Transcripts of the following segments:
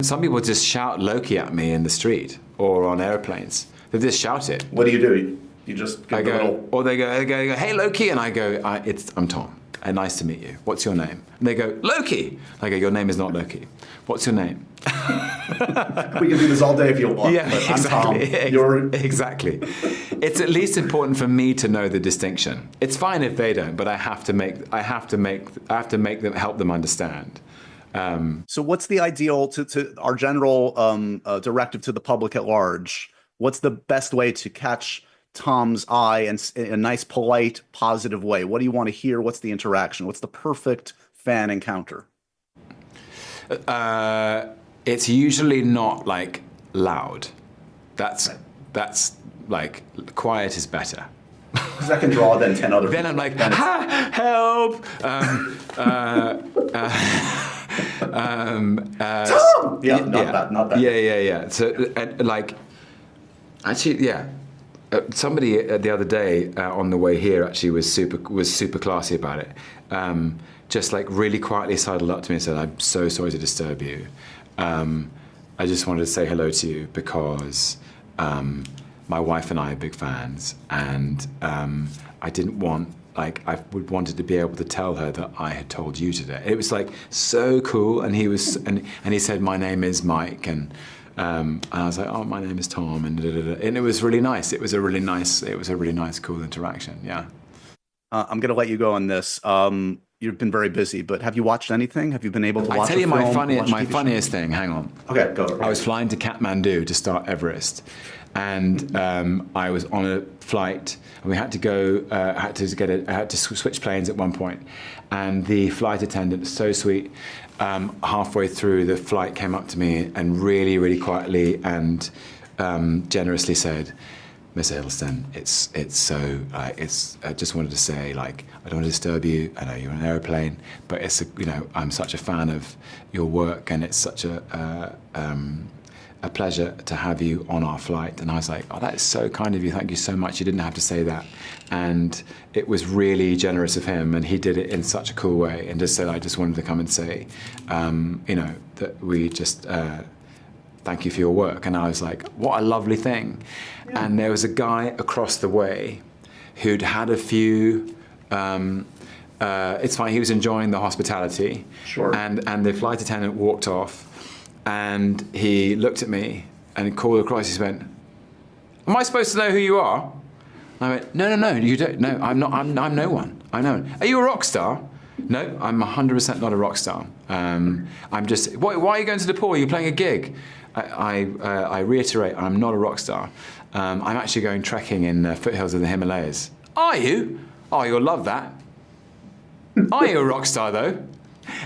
Some people just shout Loki at me in the street or on airplanes. They just shout it. What do? You just give a little... Or they go, hey Loki, and I go, I'm Tom, and nice to meet you. What's your name? And they go, Loki. I go, your name is not Loki. What's your name? We can do this all day if you want. Yeah, but exactly. I'm Tom. You're... Exactly. It's at least important for me to know the distinction. It's fine if they don't, but I have to help them understand. So what's the ideal to our general directive to the public at large? What's the best way to catch Tom's eye in a nice, polite, positive way? What do you want to hear? What's the interaction? What's the perfect fan encounter? It's usually not like loud. That's like quiet is better. Because that can draw then 10 other Then people. I'm like, ha, help! Tom! Yeah, not that. Yeah. So, like, actually, yeah. Somebody the other day on the way here actually was super classy about it. Just like really quietly sidled up to me and said, "I'm so sorry to disturb you. I just wanted to say hello to you because my wife and I are big fans, and I didn't want." Like I wanted to be able to tell her that I had told you today. It was like so cool, and he said my name is Mike, and I was like, oh, my name is Tom, and it was really nice. It was a really nice, cool interaction. Yeah. I'm gonna let you go on this. You've been very busy, but have you watched anything? Have you been able to watch? I tell you my funniest thing. Hang on. Okay, go. I was flying to Kathmandu to start Everest, and I was on a flight, and we had to go. I had to switch planes at one point, and the flight attendant, so sweet, halfway through the flight came up to me and really, really quietly and generously said, Mr. Hiddleston, I just wanted to say, like, I don't want to disturb you. I know you're on an airplane, but I'm such a fan of your work, and it's such a pleasure to have you on our flight. And I was like, oh, that is so kind of you. Thank you so much. You didn't have to say that. And it was really generous of him, and he did it in such a cool way, and just said, I just wanted to come and say, that we just, thank you for your work. And I was like, what a lovely thing. Yeah. And there was a guy across the way who'd had a few, it's fine, he was enjoying the hospitality. Sure. And the flight attendant walked off, and he looked at me and he called across, he went, am I supposed to know who you are? And I went, no, you don't, no, I'm not, I'm no one, I'm no one. Are you a rock star? No, I'm 100% not a rock star. I'm just, why are you going to Nepal? You're playing a gig. I reiterate, I'm not a rock star. I'm actually going trekking in the foothills of the Himalayas. Are you? Oh, you'll love that. Are you a rock star though?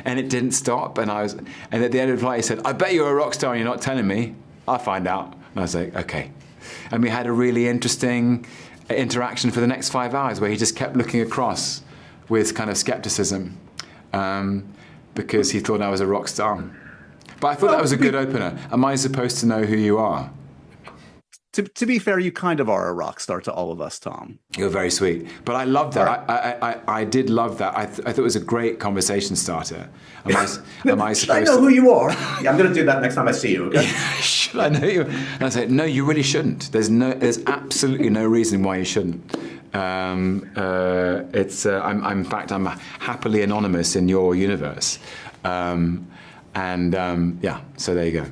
And it didn't stop, and at the end of the flight he said, I bet you're a rock star and you're not telling me. I'll find out. And I was like, okay. And we had a really interesting interaction for the next 5 hours where he just kept looking across with kind of skepticism because he thought I was a rock star. But I thought that was a good opener. Am I supposed to know who you are? To be fair, you kind of are a rock star to all of us, Tom. You're very sweet. But I loved that. Right. I did love that. I thought it was a great conversation starter. Am I supposed Should I know who you are? Yeah, I'm going to do that next time I see you, okay? Should I know you? And I said, no, you really shouldn't. There's absolutely no reason why you shouldn't. In fact, I'm happily anonymous in your universe. Yeah, so there you go.